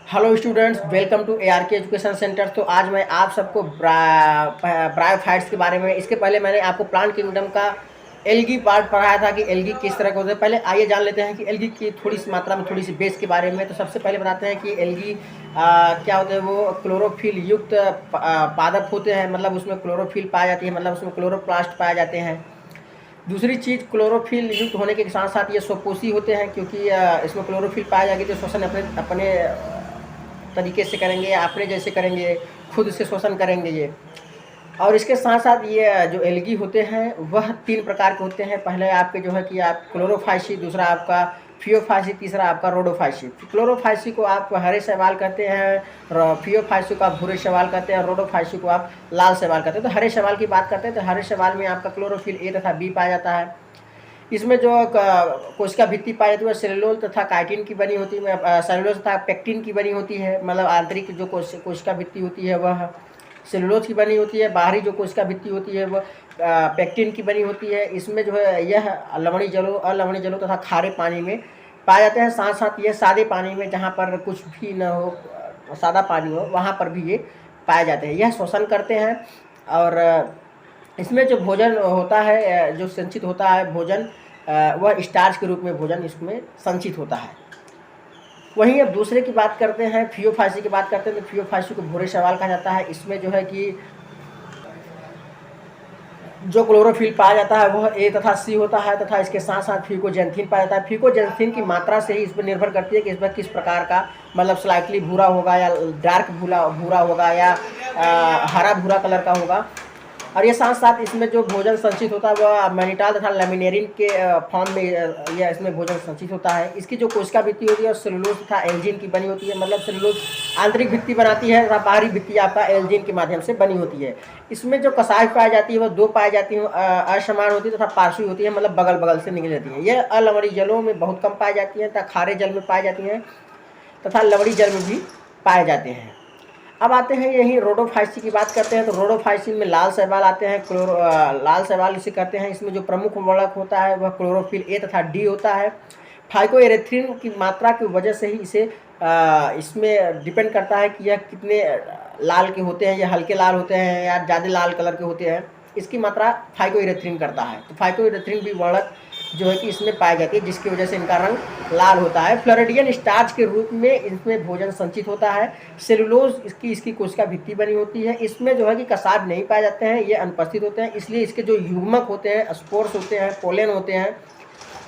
Hello students, welcome to ARK education centre. तो आज मैं आप सबको ब्रायोफाइट्स के बारे में, इसके पहले मैंने आपको प्लांट किंगडम का एल्गी पार्ट पढ़ाया था कि एल्गी किस तरह के होते हैं। पहले आइए जान लेते हैं कि एल्गी की थोड़ी सी मात्रा में, थोड़ी सी बेस के बारे में। तो सबसे पहले बताते हैं कि एल्गी क्या होते हैं। वो क्लोरोफिल युक्त पादप होते हैं, मतलब उसमें क्लोरोफिल पाई जाती है, मतलब उसमें क्लोरोप्लास्ट पाए जाते हैं। दूसरी चीज़, क्लोरोफिल युक्त होने के साथ साथ ये स्वपोषी होते हैं, क्योंकि इसमें क्लोरोफिल पाया जाएगी तो श्वसन अपने अपने तरीके से करेंगे या अपने जैसे करेंगे, खुद से श्वसन करेंगे ये। और इसके साथ साथ ये जो एल्गी होते हैं वह 3 प्रकार के होते हैं। पहले आपके जो है कि आप क्लोरोफाइसी, दूसरा आपका फियोफाइसी, तीसरा आपका रोडोफाइसी। क्लोरोफाइसी को आप हरे शैवाल कहते हैं, फियोफाइसी को आप भूरे शैवाल कहते हैं, और रोडोफाइसी को आप लाल शैवाल कहते हैं। तो हरे शैवाल की बात करते हैं तो हरे शैवाल में आपका क्लोरोफिल ए तथा बी पाया जाता है। इसमें जो कोशिका भित्ति पाई जाती है वह सेलुलोज तथा काइटिन की बनी होती है, सेलुलोज तथा पेक्टिन की बनी होती है। मतलब आंतरिक जो कोशिका भित्ति होती है वह सेलुलोज की बनी होती है, बाहरी जो कोशिका भित्ति होती है वह पेक्टिन की बनी होती है। इसमें जो है यह लवणीय जलों, अलवणीय जलों तथा खारे पानी में पाए जाते हैं। साथ साथ यह सादे पानी में, जहाँ पर कुछ भी न हो, सादा पानी हो, वहाँ पर भी ये पाए जाते हैं। यह श्वसन करते हैं। और इसमें जो भोजन होता है, जो संचित होता है भोजन, वह स्टार्च के रूप में भोजन इसमें संचित होता है। वहीं अब दूसरे की बात करते हैं, फियोफाइसी की बात करते हैं। तो फियोफाइसी को भूरे शैवाल कहा जाता है। इसमें जो है कि जो क्लोरोफिल पाया जाता है वह ए तथा सी होता है, तथा इसके साथ साथ फिकोजेंथिन पाया जाता है। फिकोजेंथिन की मात्रा से ही इस पर निर्भर करती है कि इसमें किस प्रकार का, मतलब स्लाइटली भूरा होगा या डार्क भूरा होगा या हरा भूरा कलर का होगा। और ये साथ साथ इसमें जो भोजन संचित होता है वह मैनिटाल तथा लेमिनेरिन के फॉर्म में यह इसमें भोजन संचित होता है। इसकी जो कोशिका भित्ति होती है और सेलुलोज तथा एल्जिन की बनी होती है। मतलब सेलुलोज आंतरिक भित्ति बनाती है तथा बाहरी भित्ति आपका एल्जिन के माध्यम से बनी होती है। इसमें जो कसाई पाई जाती है वह 2 पाई जाती है, असमान होती है तथा पार्श्वी होती है, मतलब बगल बगल से निकल जाती है। यह अलवणीय जलों में बहुत कम पाई जाती है तथा खारे जल में पाई जाती हैं, तथा लवणीय जल में भी पाए जाते हैं। अब आते हैं यही रोडोफाइसी की बात करते हैं। तो रोडोफाइसी में लाल शैवाल आते हैं। लाल शैवाल इसे कहते हैं। इसमें जो प्रमुख वर्णक होता है वह क्लोरोफिल ए तथा डी होता है। फाइकोएरिथ्रिन की मात्रा की वजह से ही इसे इसमें डिपेंड करता है कि यह कितने लाल के होते हैं, या हल्के लाल होते हैं या ज़्यादा लाल कलर के होते हैं। इसकी मात्रा फाइकोएरिथ्रिन करता है। तो फाइकोएरिथ्रिन भी वर्णक जो है कि इसमें पाई जाती है, जिसकी वजह से इनका रंग लाल होता है। फ्लोरिडियन स्टार्च के रूप में इसमें भोजन संचित होता है। सेलुलोज इसकी कोशिका भित्ति बनी होती है। इसमें जो है कि कसाब नहीं पाए जाते हैं, ये अनुपस्थित होते हैं। इसलिए इसके जो युग्मक होते हैं, स्पोर्स होते हैं, पोलन होते हैं,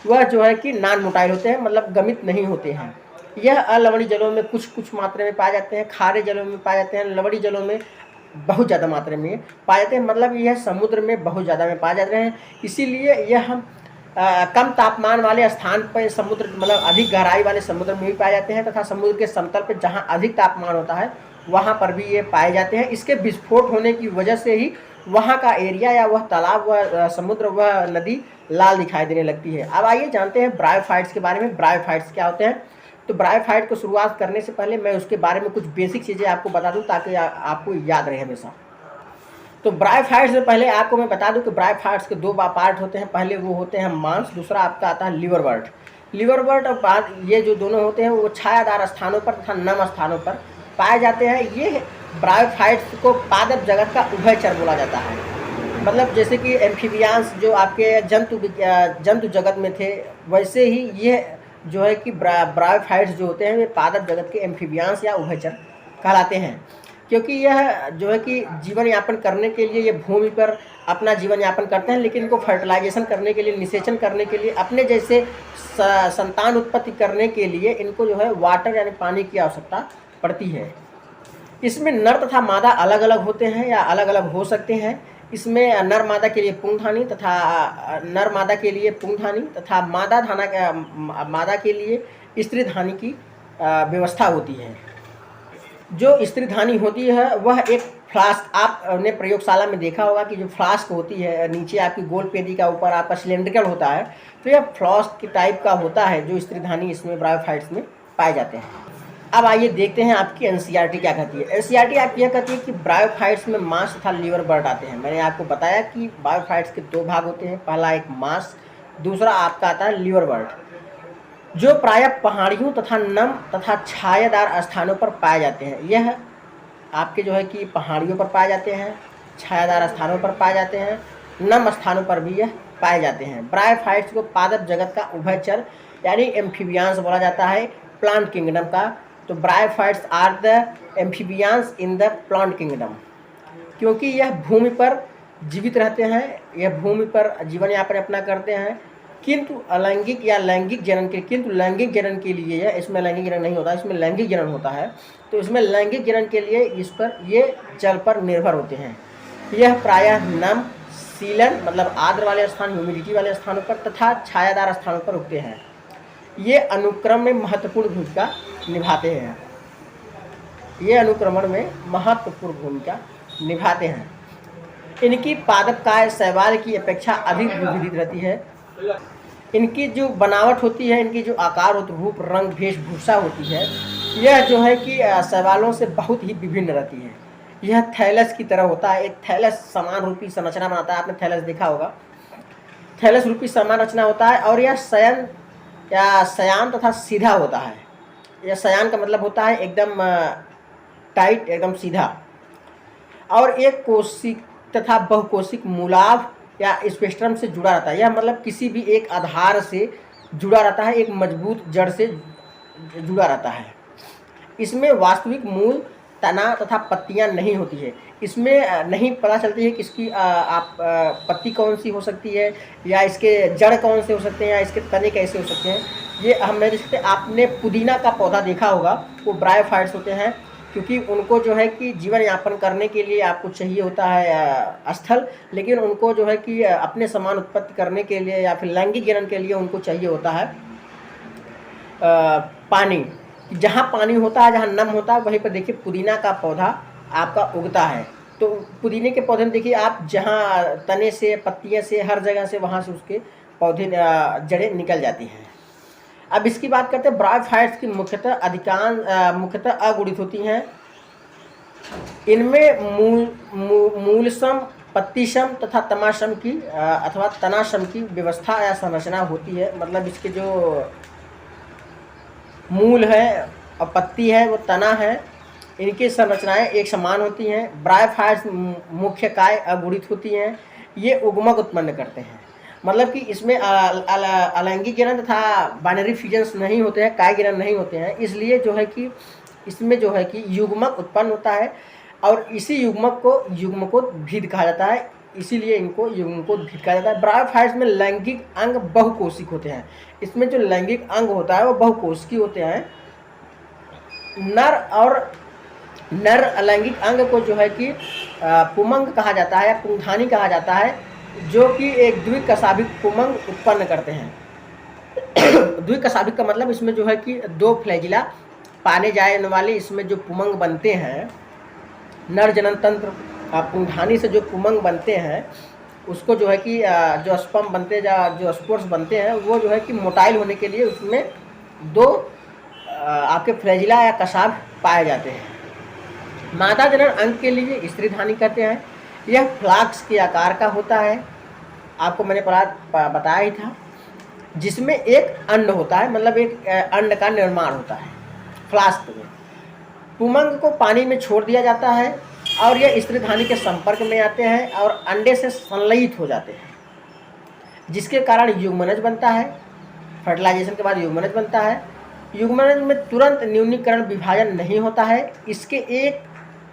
वह जो है कि नॉन मोटाइल होते हैं, मतलब गमित नहीं होते हैं। यह अलवणीय जलों में कुछ कुछ मात्रा में पाए जाते हैं, खारे जलों में पाए जाते हैं, लवणीय जलों में बहुत ज़्यादा मात्रा में पाए जाते हैं। मतलब यह समुद्र में बहुत ज़्यादा में पाए जाते हैं। इसीलिए यह हम कम तापमान वाले स्थान पर समुद्र, मतलब अधिक गहराई वाले समुद्र में भी पाए जाते हैं, तथा समुद्र के समतल पर जहाँ अधिक तापमान होता है वहाँ पर भी ये पाए जाते हैं। इसके विस्फोट होने की वजह से ही वहाँ का एरिया या वह तालाब, वह समुद्र, वह नदी लाल दिखाई देने लगती है। अब आइए जानते हैं ब्रायोफाइट्स के बारे में। ब्रायोफाइट्स क्या होते हैं। तो ब्रायोफाइट को शुरुआत करने से पहले मैं उसके बारे में कुछ बेसिक चीज़ें आपको बता दूँ, ताकि आपको याद रहे हमेशा। तो ब्रायोफाइट्स से पहले आपको मैं बता दूं कि ब्रायोफाइट्स के 2 पार्ट होते हैं। पहले वो होते हैं मांस, दूसरा आपका आता है लिवरवर्ट। लिवरवर्ट और बाद ये जो दोनों होते हैं वो छायादार स्थानों पर तथा नम स्थानों पर पाए जाते हैं। ये ब्रायोफाइट्स को पादप जगत का उभयचर बोला जाता है। मतलब जैसे कि एम्फीबियांस जो आपके जंतु जगत में थे, वैसे ही ये जो है कि ब्रायोफाइट्स जो होते हैं वे पादप जगत के एम्फीबियांस या उभयचर कहलाते हैं। क्योंकि यह जो है कि जीवन यापन करने के लिए ये भूमि पर अपना जीवन यापन करते हैं, लेकिन इनको फर्टिलाइजेशन करने के लिए, निषेचन करने के लिए, अपने जैसे संतान उत्पत्ति करने के लिए इनको जो है वाटर यानी पानी की आवश्यकता पड़ती है। इसमें नर तथा मादा अलग अलग होते हैं या अलग अलग हो सकते हैं। इसमें नर मादा के लिए पुंगधानी तथा मादा के लिए स्त्रीधानी की व्यवस्था होती है। जो स्त्रीधानी होती है वह एक फ्लास्क, आपने प्रयोगशाला में देखा होगा कि जो फ्लास्क होती है, नीचे आपकी गोल पेदी का, ऊपर आपका सिलेंड्रिकल होता है। तो यह फ्लास्क की टाइप का होता है जो स्त्रीधानी इसमें ब्रायोफाइट्स में पाए जाते हैं। अब आइए देखते हैं आपकी एनसीईआरटी क्या कहती है। एनसीईआरटी आपकी यह कहती है कि ब्रायोफाइट्स में मांस तथा लिवरवर्ट आते हैं। मैंने आपको बताया कि ब्रायोफाइट्स के 2 भाग होते हैं। पहला एक मांस, दूसरा आपका आता है लिवरवर्ट। जो प्रायः पहाड़ियों तथा नम तथा छायादार स्थानों पर पाए जाते हैं। यह आपके जो है कि पहाड़ियों पर पाए जाते हैं, छायादार स्थानों पर पाए जाते हैं, नम स्थानों पर भी यह पाए जाते हैं। ब्रायोफाइट्स को पादप जगत का उभयचर यानी एम्फीबियंस बोला जाता है प्लांट किंगडम का। तो bryophytes are the amphibians in the plant kingdom, क्योंकि यह भूमि पर जीवित रहते हैं, यह भूमि पर जीवन यापन अपना करते हैं, किंतु अलैंगिक या लैंगिक जनन के किंतु लैंगिक जनन के लिए यह, इसमें लैंगिक जनन नहीं होता, इसमें लैंगिक जनन होता है। तो इसमें लैंगिक जनन के लिए इस पर ये जल पर निर्भर होते हैं। यह प्रायः नम, सीलन मतलब आर्द्र वाले स्थान, ह्यूमिडिटी वाले स्थानों पर तथा छायादार स्थानों पर उगते हैं। ये अनुक्रम में महत्वपूर्ण भूमिका निभाते हैं, ये अनुक्रमण में महत्वपूर्ण भूमिका निभाते हैं। इनकी पादपकाय शैवाल की अपेक्षा अधिक विविध रहती है। इनकी जो बनावट होती है, इनकी जो आकार और रूप, रंग, वेशभूषा होती है, यह जो है कि शैवालों से बहुत ही विभिन्न रहती है। यह थैलस की तरह होता है, एक थैलस समान रूपी संरचना बनाता है। आपने थैलस देखा होगा, थैलस रूपी समान रचना होता है। और यह शयन या शयान तथा सीधा होता है। यह शयान का मतलब होता है एकदम टाइट, एकदम सीधा। और एक कोशिक तथा बहुकोशिक मूलाभ या स्पेक्ट्रम से जुड़ा रहता है। यह मतलब किसी भी एक आधार से जुड़ा रहता है, एक मजबूत जड़ से जुड़ा रहता है। इसमें वास्तविक मूल, तना तथा पत्तियां नहीं होती है। इसमें नहीं पता चलती है कि इसकी पत्ती कौन सी हो सकती है, या इसके जड़ कौन से हो सकते हैं, या इसके तने कैसे हो सकते हैं, ये हम नहीं देख सकते। आपने पुदीना का पौधा देखा होगा, वो ब्रायोफाइट्स होते हैं, क्योंकि उनको जो है कि जीवन यापन करने के लिए आपको चाहिए होता है स्थल, लेकिन उनको जो है कि अपने समान उत्पत्ति करने के लिए या फिर लैंगिक जनन के लिए उनको चाहिए होता है पानी। जहाँ पानी होता है, जहाँ नम होता है, वहीं पर देखिए पुदीना का पौधा आपका उगता है। तो पुदीने के पौधे में देखिए आप, जहाँ तने से, पत्तियाँ से, हर जगह से वहाँ से उसके पौधे जड़ें निकल जाती हैं। अब इसकी बात करते हैं। ब्रायोफाइट्स की मुख्यतः अगुणित होती हैं। इनमें मूलसम, पत्तिसम तथा तमासम की अथवा तनासम की व्यवस्था या संरचना होती है। मतलब इसके जो मूल है और पत्ती है, वो तना है, इनकी संरचनाएं एक समान होती हैं। ब्रायोफाइट्स मुख्य काय अगुणित होती हैं। ये उगमक उत्पन्न करते हैं, मतलब कि इसमें अलैंगिक गिरन तथा बाइनरी फ्यूजन्स नहीं होते हैं, काय गिरन नहीं होते हैं। इसलिए जो है कि इसमें जो है कि युग्मक उत्पन्न होता है, और इसी युग्मक को युग्मकोद्भिद कहा जाता है। इसीलिए इनको युग्मकोद्भिद कहा जाता है। ब्रायोफाइट्स में लैंगिक अंग बहुकोशिक होते हैं। इसमें जो लैंगिक अंग होता है वो बहुकोशिकीय होते हैं। नर अलैंगिक अंग को जो है कि पुमंग कहा जाता है या पुंखानी कहा जाता है, जो कि एक द्विकशाभिक पुमंग उत्पन्न करते हैं। द्विकशाभिक का मतलब इसमें जो है कि दो फ्लैजिला पाने जाने वाले इसमें जो पुमंग बनते हैं, नर जनन तंत्र पुंखानी से जो पुमंग बनते हैं, उसको जो है कि जो स्पर्म बनते हैं, जो स्पोर्स बनते हैं, वो जो है कि मोटाइल होने के लिए उसमें दो आपके फ्लैजिला या कशाभ पाए जाते हैं। मादा जनन अंग के लिए स्त्रीधानी कहते हैं। यह फ्लास्क के आकार का होता है, आपको मैंने बताया ही था, जिसमें एक अंड होता है, मतलब एक अंड का निर्माण होता है फ्लास्क में। पुमंग को पानी में छोड़ दिया जाता है और यह स्त्रीधानी के संपर्क में आते हैं और अंडे से संलयित हो जाते हैं, जिसके कारण युग्मनज बनता है। फर्टिलाइजेशन के बाद युग्मनज बनता है। युग्मनज में तुरंत न्यूनीकरण विभाजन नहीं होता है। इसके एक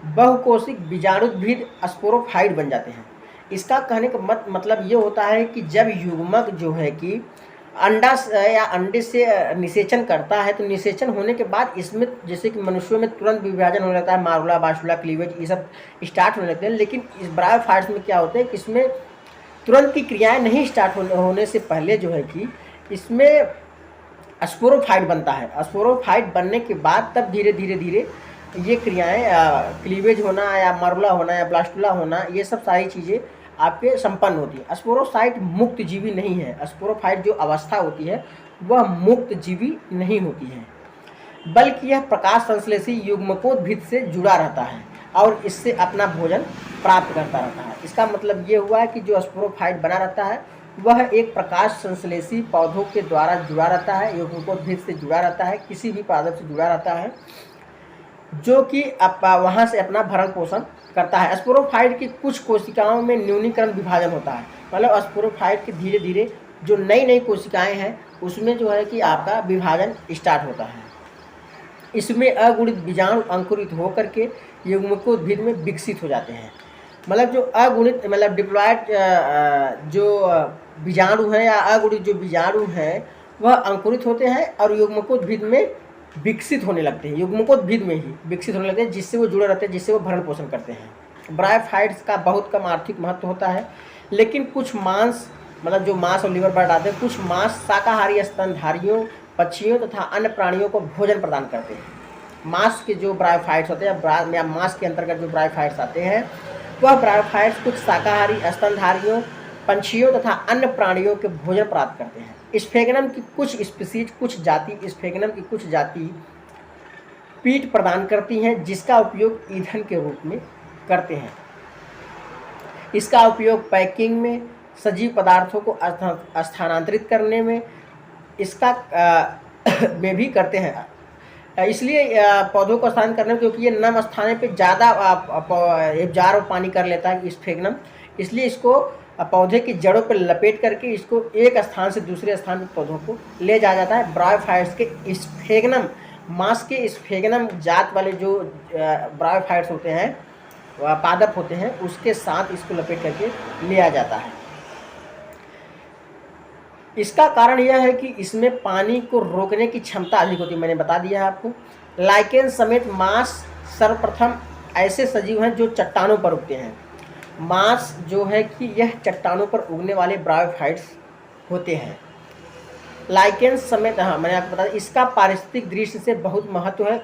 बहुकोशिक बीजाणुद्भिद स्पोरोफाइट बन जाते हैं। इसका कहने का मतलब ये होता है कि जब युग्मक जो है कि अंडा या अंडे से निषेचन करता है, तो निषेचन होने के बाद इसमें जैसे कि मनुष्यों में तुरंत विभाजन होने लगता है, मारुला, बाशुला, क्लीवेज, ये सब स्टार्ट होने लगते हैं। लेकिन इस ब्रायोफाइट्स में क्या होता है कि इसमें तुरंत की क्रियाएं नहीं स्टार्ट होने से पहले जो है कि इसमें स्पोरोफाइट बनता है। स्पोरोफाइट बनने के बाद तब धीरे धीरे ये क्रियाएं क्लीवेज होना या मारुला होना या ब्लास्टुला होना, ये सब सारी चीज़ें आपके संपन्न होती है। स्पोरोसाइट मुक्त जीवी नहीं है। स्पोरोफाइट जो अवस्था होती है वह मुक्त जीवी नहीं होती है, बल्कि यह प्रकाश संश्लेषी युग्मकोद्भिद से जुड़ा रहता है और इससे अपना भोजन प्राप्त करता रहता है। इसका मतलब ये हुआ है कि जो स्पोरोफाइट बना रहता है वह एक प्रकाश संश्लेषी पौधों के द्वारा जुड़ा रहता है, युग्मकोद्भिद से जुड़ा रहता है, किसी भी पादप से जुड़ा रहता है, जो कि वहाँ से अपना भरण पोषण करता है। स्पोरोफाइट की कुछ कोशिकाओं में न्यूनीकरण विभाजन होता है, मतलब स्पोरोफाइट के धीरे धीरे जो नई नई कोशिकाएं हैं उसमें जो है कि आपका विभाजन स्टार्ट होता है। इसमें अगुणित बीजाणु अंकुरित होकर के युग्मकोद्भिद में विकसित हो जाते हैं। मतलब जो अगुणित मतलब डिप्लॉयड जो बीजाणु हैं या अगुणित जो बीजाणु हैं वह अंकुरित होते हैं और युग्मकोद्भिद में विकसित होने लगते हैं, युग्मकोद्भिद में ही विकसित होने लगते हैं, जिससे वो जुड़े रहते हैं, जिससे वो भरण पोषण करते हैं। ब्रायोफाइट्स का बहुत कम आर्थिक महत्व होता है, लेकिन कुछ मांस मतलब जो मांस और लीवर बर्ड आते हैं, कुछ मांस शाकाहारी स्तनधारियों, पक्षियों तथा अन्य प्राणियों को भोजन प्रदान करते हैं। मांस के जो ब्रायोफाइट्स होते हैं या मांस के अंतर्गत जो ब्रायोफाइट्स आते हैं वह ब्रायोफाइट्स कुछ शाकाहारी स्तनधारियों, पंछियों तथा अन्य प्राणियों के भोजन प्राप्त करते हैं। स्फेगनम की कुछ स्पीसीज स्फेगनम की कुछ जाति पीट प्रदान करती हैं, जिसका उपयोग ईंधन के रूप में करते हैं। इसका उपयोग पैकिंग में, सजीव पदार्थों को स्थानांतरित करने में इसका में भी करते हैं। इसलिए पौधों को स्थानांतरित करने में, क्योंकि ये नम स्थान पे ज़्यादा एब्जॉर्ब और पानी कर लेता है स्फेगनम, इसलिए इसको पौधे की जड़ों पर लपेट करके इसको एक स्थान से दूसरे स्थान पर पौधों को ले जाया जाता है। ब्रायोफाइट्स के स्फेगनम मांस के स्फेगनम जात वाले जो ब्रायोफाइट्स होते हैं, पादप होते हैं, उसके साथ इसको लपेट करके लिया जाता है। इसका कारण यह है कि इसमें पानी को रोकने की क्षमता अधिक होती है, मैंने बता दिया है आपको। लाइकेन समेत मांस सर्वप्रथम ऐसे सजीव हैं जो चट्टानों पर उगते हैं। मांस जो है कि यह चट्टानों पर उगने वाले ब्रायोफाइट्स होते हैं। लाइकेन समेत, हाँ मैंने आपको बताया, इसका पारिस्थितिक दृष्टि से बहुत महत्व है।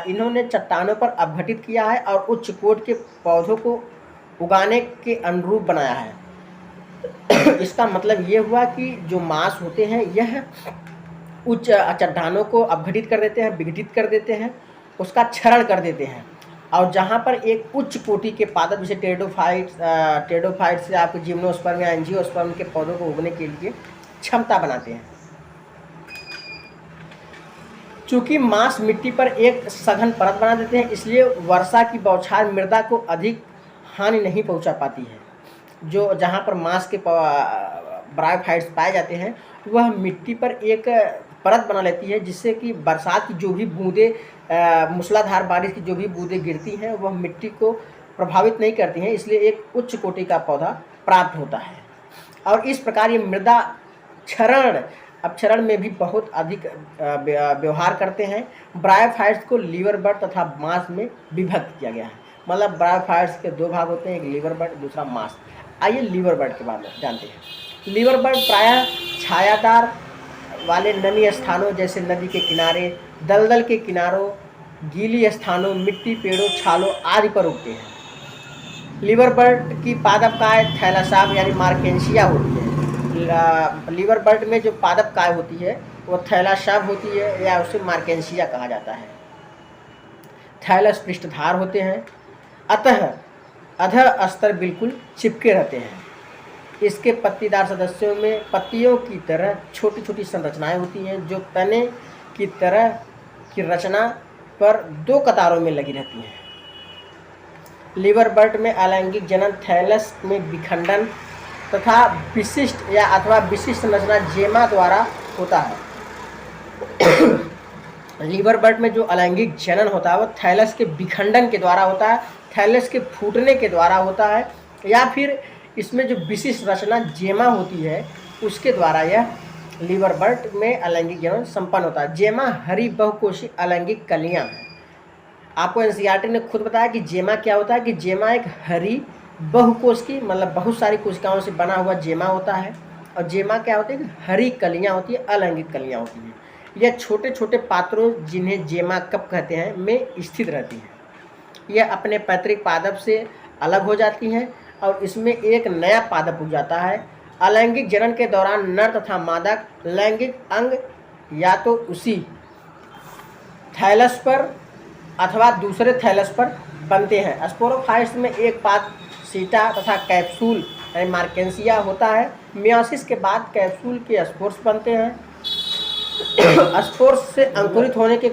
इन्होंने चट्टानों पर अपघटित किया है और उच्च कोट के पौधों को उगाने के अनुरूप बनाया है। इसका मतलब ये हुआ कि जो मांस होते हैं यह उच्च चट्टानों को अपघटित कर देते हैं, विघटित कर देते हैं, उसका क्षरण कर देते हैं, और जहाँ पर एक उच्च कोटि के पादप जैसे टेरिडोफाइट्स से आपके जिम्नोस्पर्म या एंजियोस्पर्म के पौधों को उगने के लिए क्षमता बनाते हैं। चूँकि मांस मिट्टी पर एक सघन परत बना देते हैं, इसलिए वर्षा की बौछार मृदा को अधिक हानि नहीं पहुंचा पाती है। जो जहाँ पर मांस के ब्रायोफाइट्स पाए जाते हैं वह मिट्टी पर एक परत बना लेती है, जिससे कि बरसात की जो भी बूंदें, मूसलाधार बारिश की जो भी बूंदें गिरती हैं वह मिट्टी को प्रभावित नहीं करती हैं, इसलिए एक उच्च कोटि का पौधा प्राप्त होता है। और इस प्रकार ये मृदा क्षरण में भी बहुत अधिक व्यवहार करते हैं। ब्रायोफाइट्स को लीवर बर्ड तथा मांस में विभक्त किया गया है। मतलब ब्रायोफाइट्स के दो भाग होते हैं, एक लीवर बर्ड, दूसरा मांस। आइए लीवर बर्ड के बारे में जानते हैं। लीवर बर्ड प्रायः छायादार वाले नमी स्थानों जैसे नदी के किनारे, दलदल के किनारों, गीली स्थानों, मिट्टी, पेड़ों, छालों आदि पर उगते हैं। लीवर बर्ड की पादपकाय थैलासाफ यानी मार्केंशिया होती है। लीवर बर्ड में जो पादपकाय होती है वो थैलासाफ होती है या उसे मार्केंशिया कहा जाता है। थैलस पृष्ठधार होते हैं, अतः अधः स्तर बिल्कुल चिपके रहते हैं। इसके पत्तीदार सदस्यों में पत्तियों की तरह छोटी छोटी संरचनाएं होती हैं, जो तने की तरह की रचना पर दो कतारों में लगी रहती हैं। लीवर बर्ड में अलैंगिक जनन थैलस में विखंडन तथा विशिष्ट संरचना जेमा द्वारा होता है। लीवर बर्ड में जो अलैंगिक जनन होता है वो थैलस के विखंडन के द्वारा होता है, थैलस के फूटने के द्वारा होता है, या फिर इसमें जो विशिष्ट रचना जेमा होती है उसके द्वारा यह लीवर बर्ड में अलैंगिक जनन संपन्न होता है। जेमा हरी बहुकोषीय अलैंगिक कलियां हैं। आपको एनसीईआरटी ने खुद बताया कि जेमा क्या होता है, कि जेमा एक हरी बहुकोष की मतलब बहुत सारी कोशिकाओं से बना हुआ जेमा होता है, और जेमा क्या होती है, हरी कलियां होती है, अलैंगिक कलियां होती हैं। यह छोटे छोटे पात्रों जिन्हें जेमा कप कहते हैं में स्थित रहती हैं। यह अपने पैतृक पादप से अलग हो जाती हैं और इसमें एक नया पादप उग जाता है। अलैंगिक जनन के दौरान नर तथा मादा लैंगिक अंग या तो उसी थैलस पर अथवा दूसरे थैलस पर बनते हैं। स्पोरोफाइट्स में एक पाद सीटा तथा कैप्सूल यानी मार्केंसिया होता है। मियोसिस के बाद कैप्सूल के स्पोर्स बनते हैं। स्पोर्स से अंकुरित होने के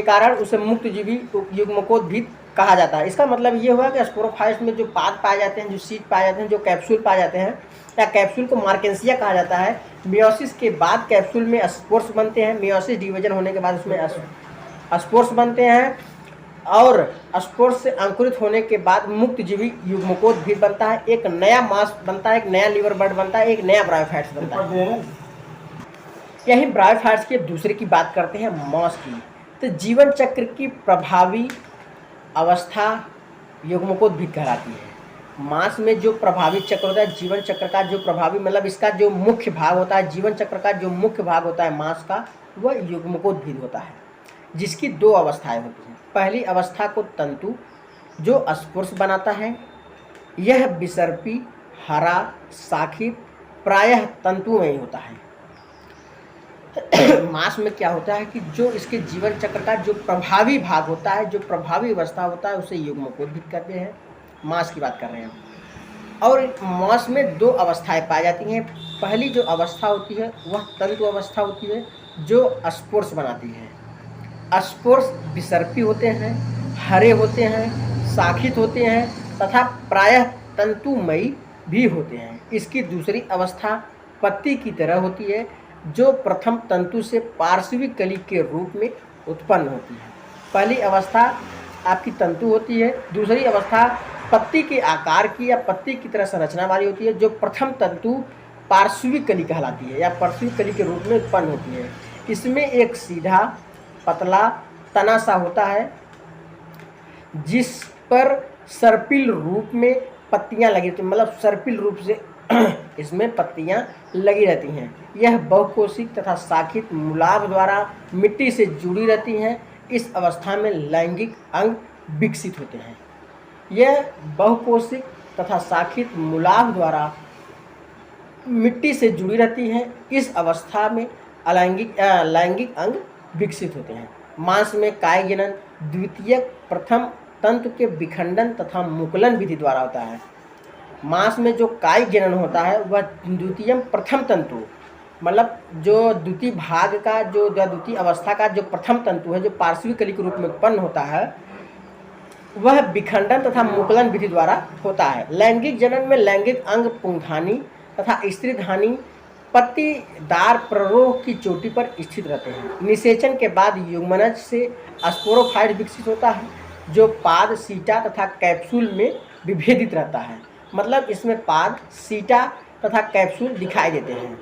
कारण उसे मुक्तजीवी युग्मकोद्भिद कहा जाता है। इसका मतलब ये हुआ कि स्पोरोफाइट्स में जो पाद पाए जाते हैं, जो सीड पाए जाते हैं, जो कैप्सूल पाए जाते हैं, या कैप्सूल को मार्केंसिया कहा जाता है। मियोसिस के बाद कैप्सूल में स्पोर्स बनते हैं। मियोसिस डिवीजन होने के बाद उसमें स्पोर्स बनते हैं और स्पोर्स से अंकुरित होने के बाद मुक्तजीवी युग्मकोद्भिद बनता है। एक नया मास बनता है, एक नया लीवर बर्ड बनता है, एक नया ब्रायोफाइट्स बनता है। यही ब्रायोफाइट्स की दूसरे की बात करते हैं, मॉस की। तो जीवन चक्र की प्रभावी अवस्था युग्मकोद्भिद कहलाती है। मास में जो प्रभावी चक्र होता है, जीवन चक्र का जो प्रभावी मतलब इसका जो मुख्य भाग होता है, जीवन चक्र का जो मुख्य भाग होता है मास का, वह युग्मकोद्भिद होता है, जिसकी दो अवस्थाएं होती हैं। पहली अवस्था को तंतु जो स्पोर्स बनाता है, यह विसर्पी, हरा, शाखित, प्रायः तंतु में ही होता है। मास में क्या होता है कि जो इसके जीवन चक्र का जो प्रभावी भाग होता है, जो प्रभावी अवस्था होता है, उसे युग्मकोद्भिद कहते हैं। मास की बात कर रहे हैं और मास में दो अवस्थाएं पाई जाती हैं। पहली जो अवस्था होती है वह तंतु अवस्था होती है, जो स्पोर्स बनाती है। स्पोर्स विसर्पी होते हैं, हरे होते हैं, शाखित होते हैं तथा प्रायः तंतुमयी भी होते हैं। इसकी दूसरी अवस्था पत्ती की तरह होती है, जो प्रथम तंतु से पार्श्वी कली के रूप में उत्पन्न होती है। पहली अवस्था आपकी तंतु होती है, दूसरी अवस्था पत्ती के आकार की या पत्ती की तरह संरचना वाली होती है, जो प्रथम तंतु पार्श्वी कली कहलाती है या पार्श्वी कली के रूप में उत्पन्न होती है। इसमें एक सीधा पतला तना सा होता है, जिस पर सर्पिल रूप में पत्तियां लगी रहती हैं, मतलब सर्पिल रूप से इसमें पत्तियां लगी रहती हैं। यह बहुकोशिक तथा शाखित मूलाभ द्वारा मिट्टी से जुड़ी रहती हैं। इस अवस्था में लैंगिक अंग विकसित होते हैं। यह बहुकोशिक तथा शाखित मूलाभ द्वारा मिट्टी से जुड़ी रहती हैं। इस अवस्था में लैंगिक अंग विकसित होते हैं। मांस में कायजनन द्वितीयक प्रथम तंतु के विखंडन तथा मुकुलन विधि द्वारा होता है। मांस में जो कायिक जनन होता है वह द्वितीय प्रथम तंतु, मतलब जो द्वितीय भाग का जो द्वितीय अवस्था का जो प्रथम तंतु है, जो पार्श्वी कली के रूप में उत्पन्न होता है, वह विखंडन तथा मुकुलन विधि द्वारा होता है। लैंगिक जनन में लैंगिक अंग पुंखानी तथा स्त्रीधानी पत्तीदार प्ररोह की चोटी पर स्थित रहते हैं। निषेचन के बाद युग्मनज से स्पोरोफाइट विकसित होता है, जो पाद, सीटा तथा कैप्सूल में विभेदित रहता है। मतलब इसमें पाद, सीटा तथा कैप्सूल दिखाई देते हैं।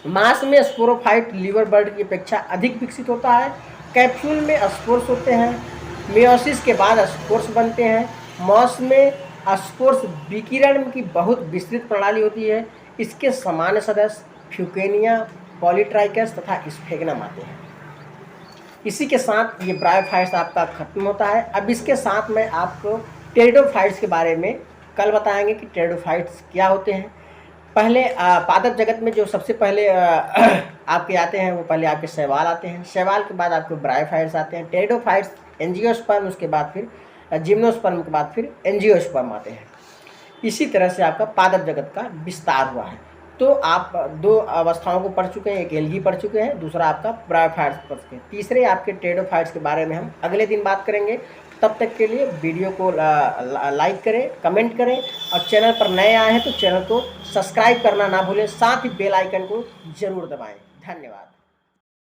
मांस में स्पोरोफाइट लीवर बर्ड की अपेक्षा अधिक विकसित होता है। कैप्सूल में स्पोर्स होते हैं। मियोसिस के बाद स्पोर्स बनते हैं। मांस में स्पोर्स विकिरण की बहुत विस्तृत प्रणाली होती है। इसके सामान्य सदस्य फ्यूकेनिया, पॉलीट्राइकस तथा स्फेग्नम आते हैं। इसी के साथ ये ब्रायोफाइट्स आपका खत्म होता है। अब इसके साथ मैं आपको टेरिडोफाइट्स के बारे में कल बताएंगे कि टेरिडोफाइट्स क्या होते हैं। पहले पादप जगत में जो सबसे पहले आपके आते हैं वो पहले आपके शैवाल आते हैं। शैवाल के बाद आपके ब्रायोफाइट्स आते हैं। टेरिडोफाइट्स एंजियोस्पर्म, उसके बाद फिर जिम्नोस्पर्म के बाद फिर एंजियोस्पर्म आते हैं। इसी तरह से आपका पादप जगत का विस्तार हुआ है। तो आप दो अवस्थाओं को पढ़ चुके हैं, एक एल्गी पढ़ चुके हैं, दूसरा आपका ब्रायोफाइट्स पढ़ चुके हैं। तीसरे आपके टेरिडोफाइट्स के बारे में हम अगले दिन बात करेंगे। तब तक के लिए वीडियो को लाइक करें, कमेंट करें और चैनल पर नए आए हैं तो चैनल को सब्सक्राइब करना ना भूलें। साथ ही बेल आइकन को जरूर दबाएं। धन्यवाद।